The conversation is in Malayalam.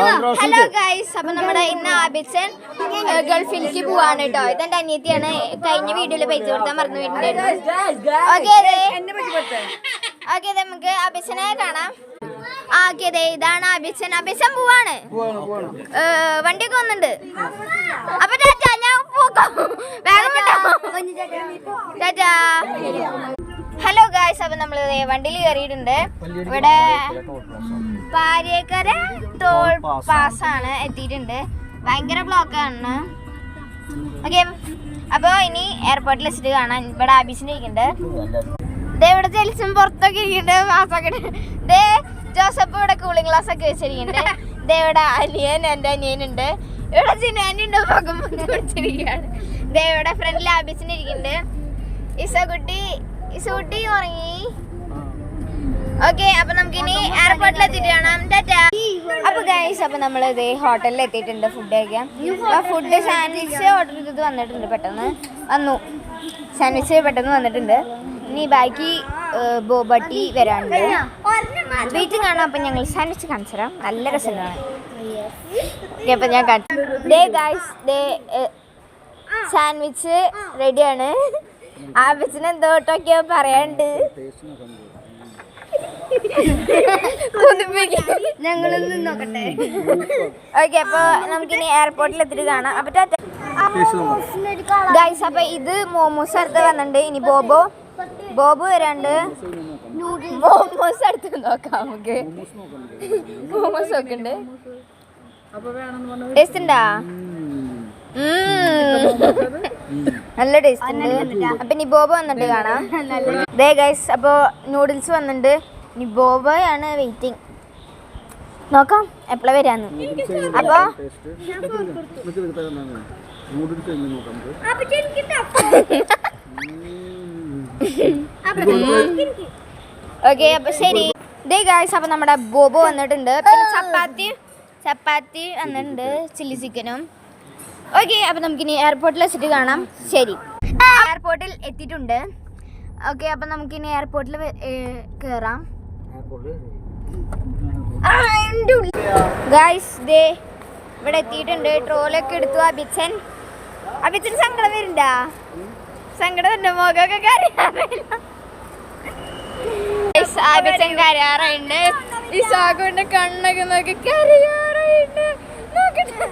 ഹലോ ഗൈസ്, അപ്പൊ നമ്മുടെ ഇന്ന് ആബിച്ചൻ ഗൾഫിലേക്ക് പോവാണ് കേട്ടോ. ഇതെന്റെ അനിയത്തിയാണ്. കഴിഞ്ഞ വീഡിയോയില് പൈസ കൊടുത്താൽ മറന്നു വീട്ടിലായിരുന്നു. ഓക്കെ നമുക്ക് ആബിച്ചനെ കാണാം. ഓക്കെ ഇതാണ് ആബിച്ചൻ. ആബിച്ചൻ പോവാണ്. വണ്ടിയൊക്കെ വന്നിട്ടുണ്ട്. അപ്പൊ ഞാൻ പോകാം. വേഗം ടാറ്റാ. ഹലോ ഗൈസ്, അപ്പൊ നമ്മള് വണ്ടിയിൽ കയറിയിട്ടുണ്ട്. ഇവിടെ പാരിയേക്കര ടോൾ പാസ്സാണ് എത്തിയിട്ടുണ്ട്. ഭയങ്കര ബ്ലോക്കാണ്. ഓക്കെ, അപ്പൊ ഇനി എയർപോർട്ടിൽ വെച്ചിട്ട് കാണാം. ഇവിടെ ആബീസിന്റെ ഇരിക്കുന്നുണ്ട്. ദേ ഇവിടെ ജെലിസും പുറത്തൊക്കെ ഇരിക്കുന്നുണ്ട്. മാസൊക്കെ ദേ ജോസഫ് ഇവിടെ കൂളിംഗ് ഗ്ലാസ് ഒക്കെ വെച്ചിരിക്കുന്നുണ്ട്. ദേ ഇവിടെ അനിയൻ, എന്റെ അനിയനുണ്ട്. ഇവിടെ ജിനാനി ഉണ്ട്. മുഖം കുടിച്ചിരിക്കുകയാണ്. ദേ ഇവിടെ ഫ്രണ്ടിൽ ആബീസിന്റെ ഇരിക്കുന്നുണ്ട്. ഇസൂട്ടി ഉറങ്ങി. ഓക്കെ, അപ്പൊ നമുക്കിനി എയർപോർട്ടിൽ എത്തിയിട്ട് കാണാം. ടാറ്റാ. അപ്പൊ ഗൈസ്, അപ്പൊ നമ്മൾ ഇതേ ഹോട്ടലിൽ എത്തിയിട്ടുണ്ട് ഫുഡ് കഴിക്കാൻ. ഫുഡ് സാൻഡ്വിച്ച് ഓർഡർ ചെയ്തത് വന്നിട്ടുണ്ട്. പെട്ടെന്ന് വന്നു. സാൻഡ്വിച്ച് പെട്ടെന്ന് വന്നിട്ടുണ്ട്. ഇനി ബാക്കി ബോബട്ടി വരാനുണ്ട്. വെയിറ്റിംഗ് ആണ്. അപ്പൊ ഞങ്ങൾ സാൻഡ്വിച്ച് കാണിച്ചു തരാം. നല്ല രസമാണ്. ഓക്കെ, അപ്പൊ ഞാൻ ദേ ഗൈസ്, ദേ സാൻഡ്വിച്ച് റെഡിയാണ്. ആബിച്ചിന് എന്തോട്ടൊക്കെയോ പറയാണ്ട്. ഞങ്ങളൊന്നും നോക്കട്ടെ. ഓക്കെ, അപ്പൊ നമുക്കിനി എയർപോർട്ടിൽ എത്തിയിട്ട് കാണാം. അപ്പൊ ഗൈസ്, അപ്പൊ ഇത് മോമോസ് അടുത്ത് വന്നിട്ടുണ്ട്. ഇനി ബോബു വരാണ്ട്. മോമോസ് അടുത്ത് നോക്കാം നമുക്ക്. മോമോസ് ഒക്കെ ഉണ്ട്. ടേസ്റ്റ് ഉണ്ടാ? നല്ല ടേസ്റ്റ് ഉണ്ട്. അപ്പൊ ഇനി ബോബ വന്നിട്ട് കാണാം. ദേ ഗൈസ്, അപ്പൊ നൂഡിൽസ് വന്നിട്ടുണ്ട്. ഇനി ബോബയാണ് വെയിറ്റിംഗ്. നോക്കാം എപ്പോഴാ വരാന്ന്. അപ്പൊ ഓക്കെ, അപ്പൊ ശരി. ദേ ഗൈസ്, അപ്പൊ നമ്മുടെ ബോബോ വന്നിട്ടുണ്ട്. പിന്നെ ചപ്പാത്തി വന്നിട്ടുണ്ട്, ചില്ലി ചിക്കനും. ഓക്കെ, അപ്പൊ നമുക്കിനി എയർപോർട്ടിൽ വെച്ചിട്ട് കാണാം. ശരി, എയർപോർട്ടിൽ എത്തിയിട്ടുണ്ട്. ഓക്കെ, അപ്പൊ നമുക്കിനി എയർപോർട്ടിൽ കയറാം. ഗൈസ്, ദേ ഇവിടെ എത്തിയിട്ടുണ്ട്. ട്രോളൊക്കെ എടുത്തു. അബിച്ചൻ സങ്കടം വരുന്നുണ്ടാ? സങ്കടം വരുന്നുണ്ട്. മുഖമൊക്കെ കരയാറുണ്ട്. അബിച്ചൻ കരയാറുണ്ട്. ഈ സാഗുവിന്റെ കണ്ണൊക്കെ നോക്കി കരയാറുണ്ട്. നോക്കട്ടെ.